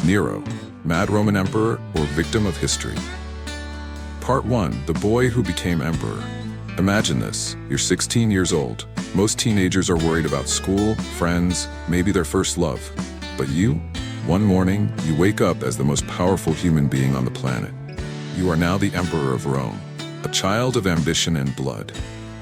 Nero, mad Roman emperor or victim of history? Part 1. The boy who became emperor. Imagine this, you're 16 years old. Most teenagers are worried about school, friends, maybe their first love. But you? One morning, you wake up as the most powerful human being on the planet. You are now the emperor of Rome, a child of ambition and blood.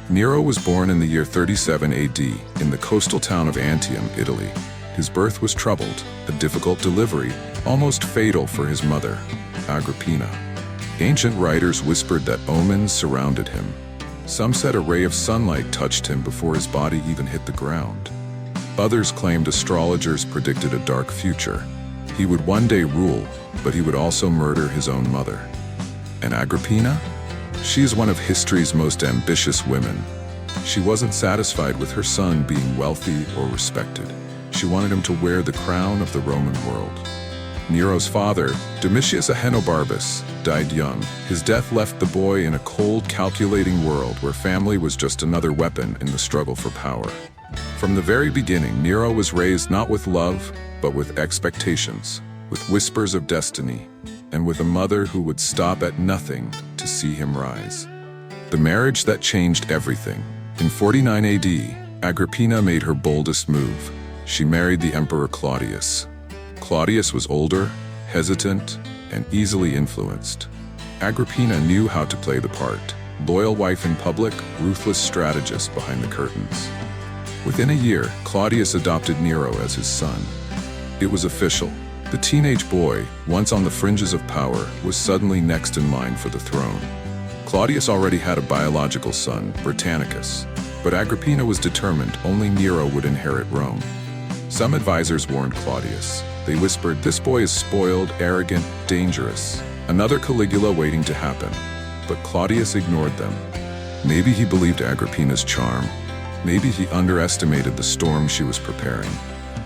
Nero was born in the year 37 AD in the coastal town of Antium, Italy. His birth was troubled, a difficult delivery, almost fatal for his mother, Agrippina. Ancient writers whispered that omens surrounded him. Some said a ray of sunlight touched him before his body even hit the ground. Others claimed astrologers predicted a dark future. He would one day rule, but he would also murder his own mother. And Agrippina? She is one of history's most ambitious women. She wasn't satisfied with her son being wealthy or respected. She wanted him to wear the crown of the Roman world. Nero's father, Domitius Ahenobarbus, died young. His death left the boy in a cold, calculating world where family was just another weapon in the struggle for power. From the very beginning, Nero was raised not with love, but with expectations, with whispers of destiny, and with a mother who would stop at nothing to see him rise. The marriage that changed everything. In 49 AD, Agrippina made her boldest move. She married the Emperor Claudius. Claudius was older, hesitant, and easily influenced. Agrippina knew how to play the part. Loyal wife in public, ruthless strategist behind the curtains. Within a year, Claudius adopted Nero as his son. It was official. The teenage boy, once on the fringes of power, was suddenly next in line for the throne. Claudius already had a biological son, Britannicus, but Agrippina was determined only Nero would inherit Rome. Some advisors warned Claudius. They whispered, "This boy is spoiled, arrogant, dangerous. Another Caligula waiting to happen." But Claudius ignored them. Maybe he believed Agrippina's charm. Maybe he underestimated the storm she was preparing.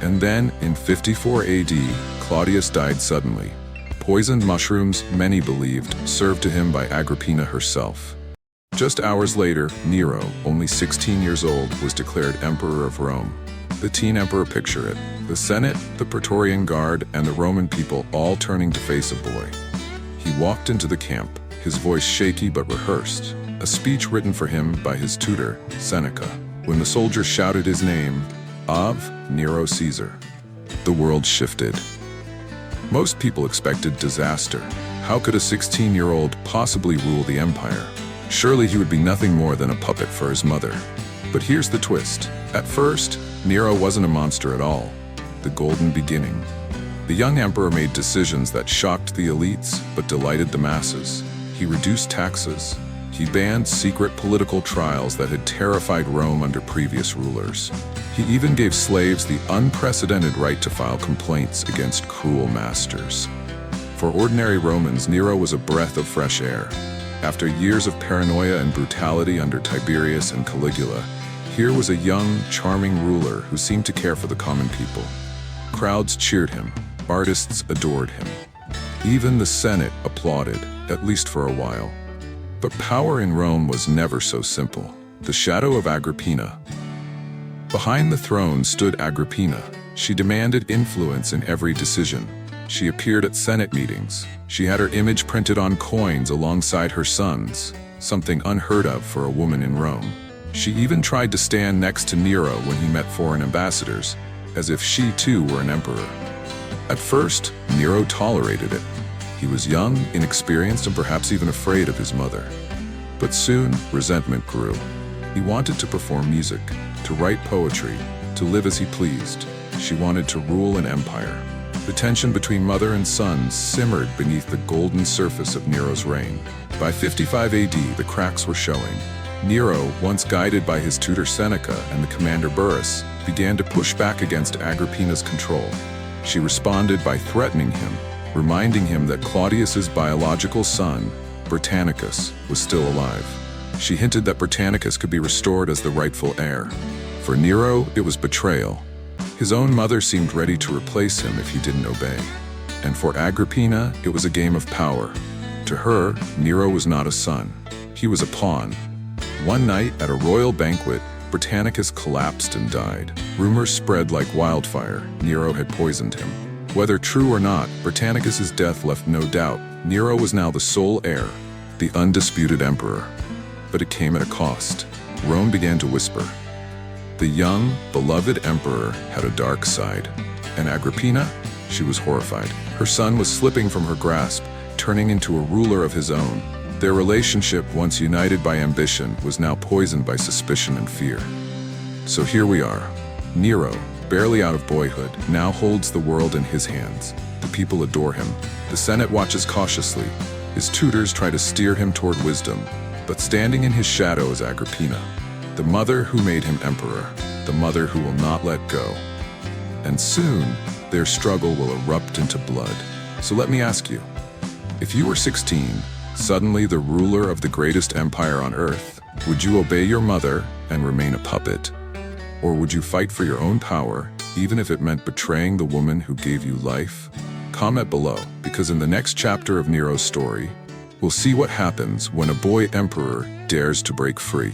And then, in 54 AD, Claudius died suddenly. Poisoned mushrooms, many believed, served to him by Agrippina herself. Just hours later, Nero, only 16 years old, was declared emperor of Rome. The teen emperor, picture it. The Senate, the Praetorian Guard, and the Roman people all turning to face a boy. He walked into the camp, his voice shaky but rehearsed, a speech written for him by his tutor, Seneca. When the soldiers shouted his name, of Nero Caesar, the world shifted. Most people expected disaster. How could a 16-year-old possibly rule the empire? Surely he would be nothing more than a puppet for his mother. But here's the twist. At first, Nero wasn't a monster at all. The golden beginning. The young emperor made decisions that shocked the elites but delighted the masses. He reduced taxes. He banned secret political trials that had terrified Rome under previous rulers. He even gave slaves the unprecedented right to file complaints against cruel masters. For ordinary Romans, Nero was a breath of fresh air. After years of paranoia and brutality under Tiberius and Caligula, here was a young, charming ruler who seemed to care for the common people. Crowds cheered him. Artists adored him. Even the Senate applauded, at least for a while. But power in Rome was never so simple. The shadow of Agrippina. Behind the throne stood Agrippina. She demanded influence in every decision. She appeared at Senate meetings. She had her image printed on coins alongside her son's, something unheard of for a woman in Rome. She even tried to stand next to Nero when he met foreign ambassadors, as if she too were an emperor. At first, Nero tolerated it. He was young, inexperienced, and perhaps even afraid of his mother. But soon, resentment grew. He wanted to perform music, to write poetry, to live as he pleased. She wanted to rule an empire. The tension between mother and son simmered beneath the golden surface of Nero's reign. By 55 AD, the cracks were showing. Nero, once guided by his tutor Seneca and the commander Burrus, began to push back against Agrippina's control. She responded by threatening him, reminding him that Claudius's biological son, Britannicus, was still alive. She hinted that Britannicus could be restored as the rightful heir. For Nero, it was betrayal. His own mother seemed ready to replace him if he didn't obey. And for Agrippina, it was a game of power. To her, Nero was not a son. He was a pawn. One night, at a royal banquet, Britannicus collapsed and died. Rumors spread like wildfire. Nero had poisoned him. Whether true or not, Britannicus's death left no doubt. Nero was now the sole heir, the undisputed emperor. But it came at a cost. Rome began to whisper. The young, beloved emperor had a dark side. And Agrippina? She was horrified. Her son was slipping from her grasp, turning into a ruler of his own. Their relationship, once united by ambition, was now poisoned by suspicion and fear. So here we are. Nero, barely out of boyhood, now holds the world in his hands. The people adore him. The Senate watches cautiously. His tutors try to steer him toward wisdom. But standing in his shadow is Agrippina, the mother who made him emperor, the mother who will not let go. And soon, their struggle will erupt into blood. So let me ask you, if you were 16, suddenly the ruler of the greatest empire on earth, would you obey your mother and remain a puppet? Or would you fight for your own power, even if it meant betraying the woman who gave you life? Comment below, because in the next chapter of Nero's story, we'll see what happens when a boy emperor dares to break free.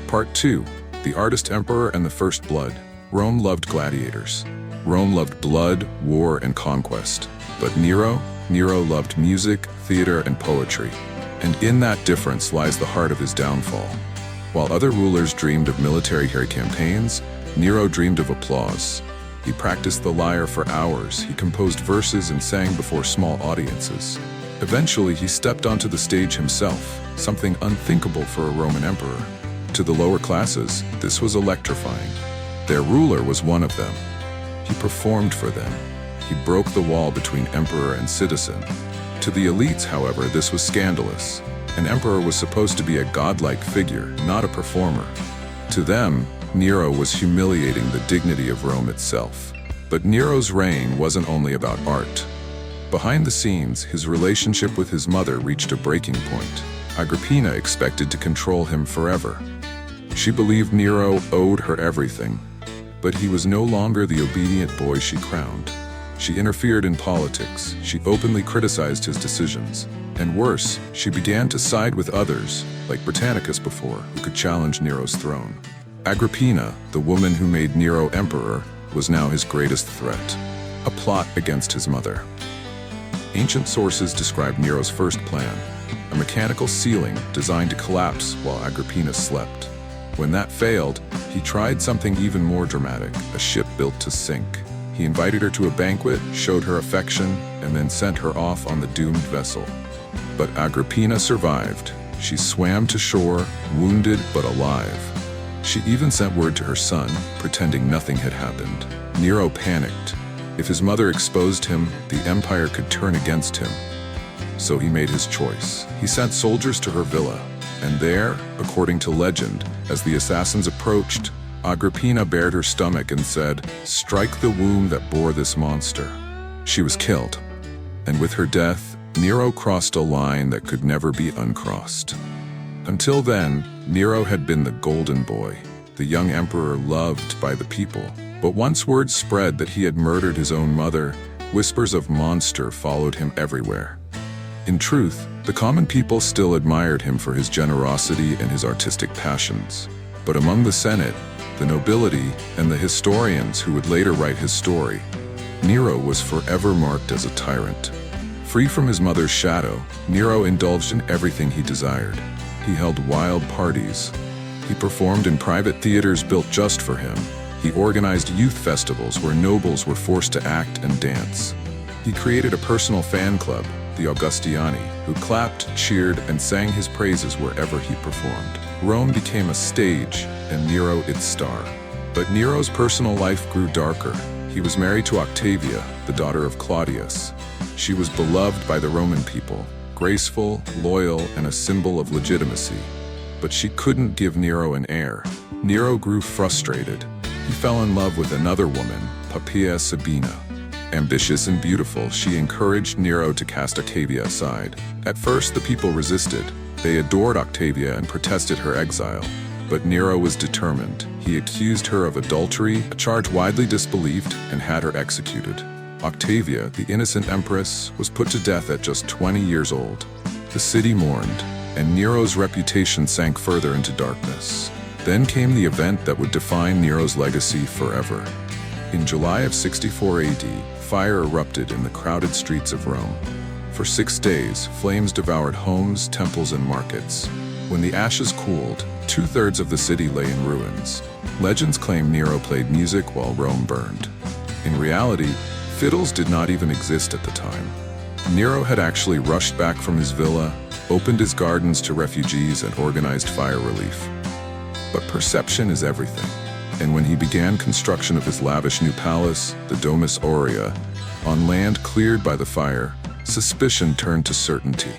Part 2. The Artist Emperor and the First Blood. Rome loved gladiators. Rome loved blood, war, and conquest. But Nero loved music, theater, and poetry. And in that difference lies the heart of his downfall. While other rulers dreamed of military campaigns, Nero dreamed of applause. He practiced the lyre for hours, he composed verses and sang before small audiences. Eventually, he stepped onto the stage himself, something unthinkable for a Roman emperor. To the lower classes, this was electrifying. Their ruler was one of them. He performed for them. He broke the wall between emperor and citizen. To the elites, however, this was scandalous. An emperor was supposed to be a godlike figure, not a performer. To them, Nero was humiliating the dignity of Rome itself. But Nero's reign wasn't only about art. Behind the scenes, his relationship with his mother reached a breaking point. Agrippina expected to control him forever. She believed Nero owed her everything, but he was no longer the obedient boy she crowned. She interfered in politics, she openly criticized his decisions, and worse, she began to side with others, like Britannicus before, who could challenge Nero's throne. Agrippina, the woman who made Nero emperor, was now his greatest threat, a plot against his mother. Ancient sources describe Nero's first plan, a mechanical ceiling designed to collapse while Agrippina slept. When that failed, he tried something even more dramatic, a ship built to sink. He invited her to a banquet, showed her affection, and then sent her off on the doomed vessel. But Agrippina survived. She swam to shore, wounded but alive. She even sent word to her son, pretending nothing had happened. Nero panicked. If his mother exposed him, the empire could turn against him. So he made his choice. He sent soldiers to her villa, and there, according to legend, as the assassins approached, Agrippina bared her stomach and said, "Strike the womb that bore this monster." She was killed. And with her death, Nero crossed a line that could never be uncrossed. Until then, Nero had been the golden boy, the young emperor loved by the people. But once word spread that he had murdered his own mother, whispers of monster followed him everywhere. In truth, the common people still admired him for his generosity and his artistic passions. But among the Senate, the nobility, and the historians who would later write his story, Nero was forever marked as a tyrant. Free from his mother's shadow, Nero indulged in everything he desired. He held wild parties. He performed in private theaters built just for him. He organized youth festivals where nobles were forced to act and dance. He created a personal fan club, the Augustiani, who clapped, cheered, and sang his praises wherever he performed. Rome became a stage, and Nero its star. But Nero's personal life grew darker. He was married to Octavia, the daughter of Claudius. She was beloved by the Roman people, graceful, loyal, and a symbol of legitimacy. But she couldn't give Nero an heir. Nero grew frustrated. He fell in love with another woman, Poppaea Sabina. Ambitious and beautiful, she encouraged Nero to cast Octavia aside. At first, the people resisted. They adored Octavia and protested her exile. But Nero was determined. He accused her of adultery, a charge widely disbelieved, and had her executed. Octavia, the innocent empress, was put to death at just 20 years old. The city mourned, and Nero's reputation sank further into darkness. Then came the event that would define Nero's legacy forever. In July of 64 AD, fire erupted in the crowded streets of Rome. For 6 days, flames devoured homes, temples, and markets. When the ashes cooled, 2/3 of the city lay in ruins. Legends claim Nero played music while Rome burned. In reality, fiddles did not even exist at the time. Nero had actually rushed back from his villa, opened his gardens to refugees, and organized fire relief. But perception is everything. And when he began construction of his lavish new palace, the Domus Aurea, on land cleared by the fire, suspicion turned to certainty.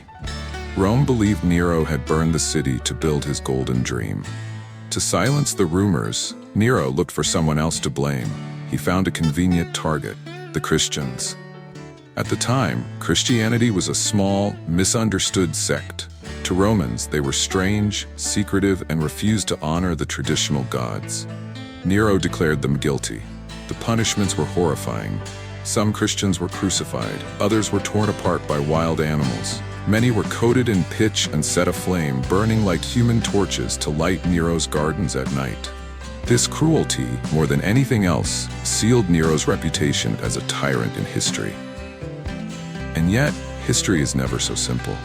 Rome believed Nero had burned the city to build his golden dream. To silence the rumors, Nero looked for someone else to blame. He found a convenient target: the Christians. At the time, Christianity was a small, misunderstood sect. To Romans, they were strange, secretive, and refused to honor the traditional gods. Nero declared them guilty. The punishments were horrifying. Some Christians were crucified, others were torn apart by wild animals. Many were coated in pitch and set aflame, burning like human torches to light Nero's gardens at night. This cruelty, more than anything else, sealed Nero's reputation as a tyrant in history. And yet, history is never so simple.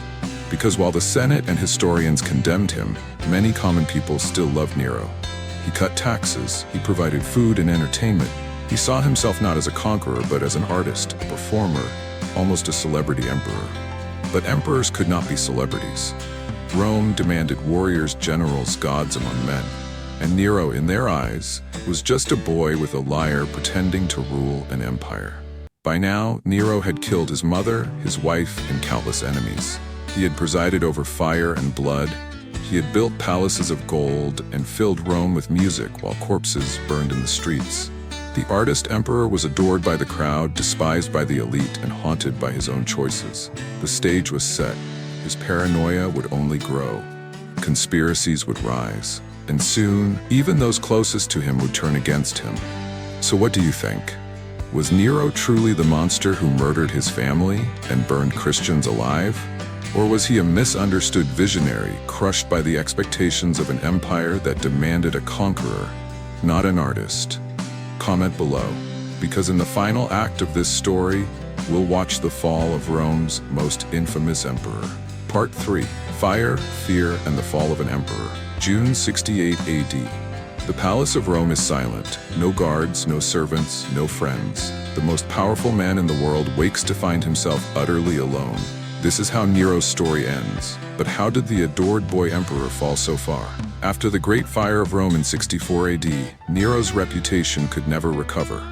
Because while the Senate and historians condemned him, many common people still loved Nero. He cut taxes, he provided food and entertainment. He saw himself not as a conqueror, but as an artist, a performer, almost a celebrity emperor. But emperors could not be celebrities. Rome demanded warriors, generals, gods among men. And Nero, in their eyes, was just a boy with a lyre pretending to rule an empire. By now, Nero had killed his mother, his wife, and countless enemies. He had presided over fire and blood. He had built palaces of gold and filled Rome with music while corpses burned in the streets. The artist emperor was adored by the crowd, despised by the elite, and haunted by his own choices. The stage was set. His paranoia would only grow. Conspiracies would rise. And soon, even those closest to him would turn against him. So what do you think? Was Nero truly the monster who murdered his family and burned Christians alive? Or was he a misunderstood visionary, crushed by the expectations of an empire that demanded a conqueror, not an artist? Comment below, because in the final act of this story, we'll watch the fall of Rome's most infamous emperor. Part 3: Fire, Fear, and the Fall of an Emperor. June 68 AD. The Palace of Rome is silent. No guards, no servants, no friends. The most powerful man in the world wakes to find himself utterly alone. This is how Nero's story ends. But how did the adored boy emperor fall so far? After the Great Fire of Rome in 64 AD, Nero's reputation could never recover.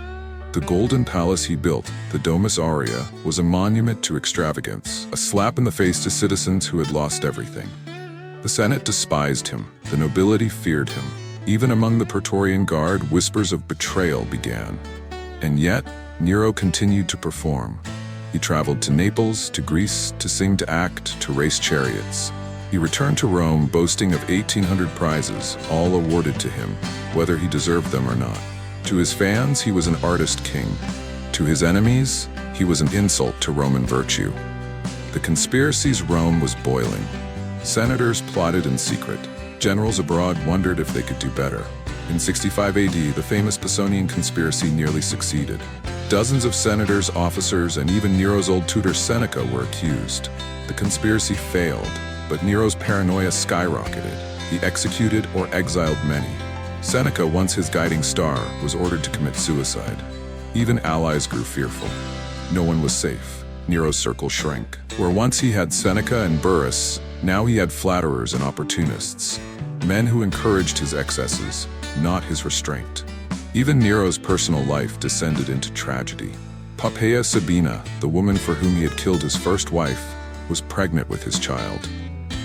The golden palace he built, the Domus Aurea, was a monument to extravagance, a slap in the face to citizens who had lost everything. The Senate despised him, the nobility feared him. Even among the Praetorian Guard, whispers of betrayal began. And yet, Nero continued to perform. He traveled to Naples, to Greece, to sing, to act, to race chariots. He returned to Rome boasting of 1,800 prizes, all awarded to him, whether he deserved them or not. To his fans, he was an artist king. To his enemies, he was an insult to Roman virtue. The conspiracy's Rome was boiling. Senators plotted in secret. Generals abroad wondered if they could do better. In 65 AD, the famous Pisonian conspiracy nearly succeeded. Dozens of senators, officers, and even Nero's old tutor Seneca were accused. The conspiracy failed, but Nero's paranoia skyrocketed. He executed or exiled many. Seneca, once his guiding star, was ordered to commit suicide. Even allies grew fearful. No one was safe. Nero's circle shrank. Where once he had Seneca and Burrus, now he had flatterers and opportunists. Men who encouraged his excesses, not his restraint. Even Nero's personal life descended into tragedy. Poppaea Sabina, the woman for whom he had killed his first wife, was pregnant with his child.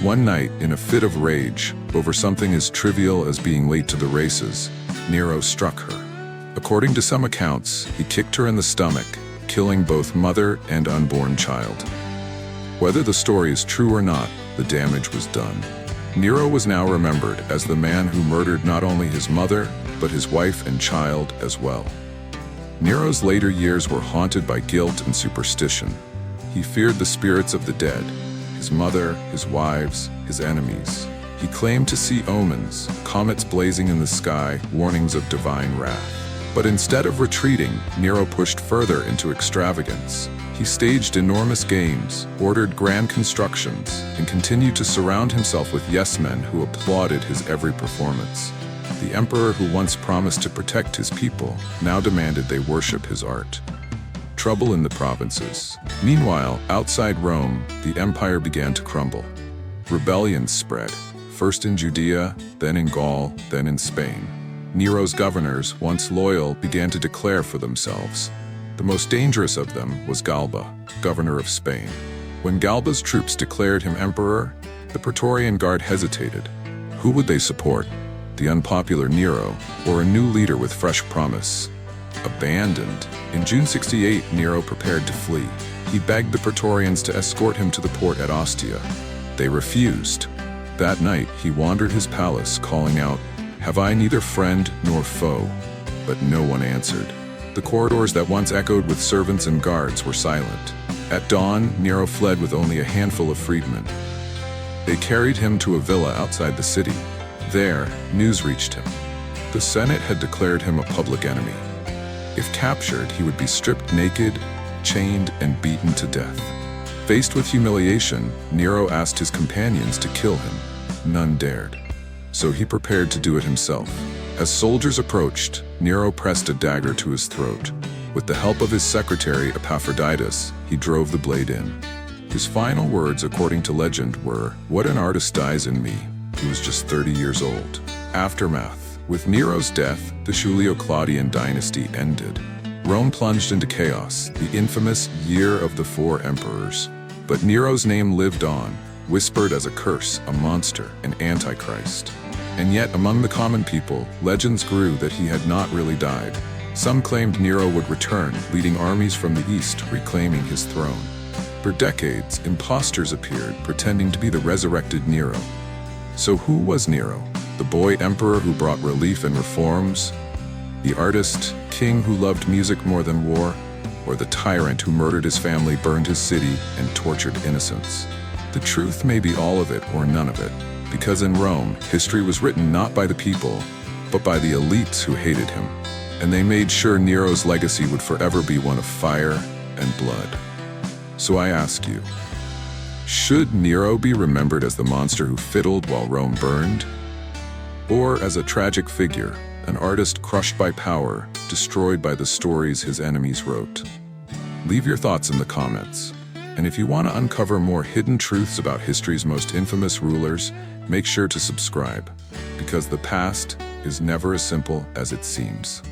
One night, in a fit of rage, over something as trivial as being late to the races, Nero struck her. According to some accounts, he kicked her in the stomach, killing both mother and unborn child. Whether the story is true or not, the damage was done. Nero was now remembered as the man who murdered not only his mother, but his wife and child as well. Nero's later years were haunted by guilt and superstition. He feared the spirits of the dead, his mother, his wives, his enemies. He claimed to see omens, comets blazing in the sky, warnings of divine wrath. But instead of retreating, Nero pushed further into extravagance. He staged enormous games, ordered grand constructions, and continued to surround himself with yes-men who applauded his every performance. The emperor who once promised to protect his people now demanded they worship his art. Trouble in the provinces. Meanwhile, outside Rome, the empire began to crumble. Rebellions spread, first in Judea, then in Gaul, then in Spain. Nero's governors, once loyal, began to declare for themselves. The most dangerous of them was Galba, governor of Spain. When Galba's troops declared him emperor, the Praetorian Guard hesitated. Who would they support? The unpopular Nero, or a new leader with fresh promise? Abandoned. In June 68, Nero prepared to flee. He begged the Praetorians to escort him to the port at Ostia. They refused. That night, he wandered his palace, calling out, "Have I neither friend nor foe?" But no one answered. The corridors that once echoed with servants and guards were silent. At dawn, Nero fled with only a handful of freedmen. They carried him to a villa outside the city. There, news reached him. The Senate had declared him a public enemy. If captured, he would be stripped naked, chained, and beaten to death. Faced with humiliation, Nero asked his companions to kill him. None dared. So he prepared to do it himself. As soldiers approached, Nero pressed a dagger to his throat. With the help of his secretary, Epaphroditus, he drove the blade in. His final words, according to legend, were, "What an artist dies in me." He was just 30 years old. Aftermath. With Nero's death, the Julio-Claudian dynasty ended. Rome plunged into chaos, the infamous Year of the Four Emperors. But Nero's name lived on, whispered as a curse, a monster, an antichrist. And yet, among the common people, legends grew that he had not really died. Some claimed Nero would return, leading armies from the east, reclaiming his throne. For decades, imposters appeared, pretending to be the resurrected Nero. So who was Nero? The boy emperor who brought relief and reforms? The artist, king who loved music more than war? Or the tyrant who murdered his family, burned his city, and tortured innocents? The truth may be all of it or none of it, because in Rome, history was written not by the people, but by the elites who hated him. And they made sure Nero's legacy would forever be one of fire and blood. So I ask you, should Nero be remembered as the monster who fiddled while Rome burned? Or as a tragic figure, an artist crushed by power, destroyed by the stories his enemies wrote? Leave your thoughts in the comments. And if you want to uncover more hidden truths about history's most infamous rulers, make sure to subscribe, because the past is never as simple as it seems.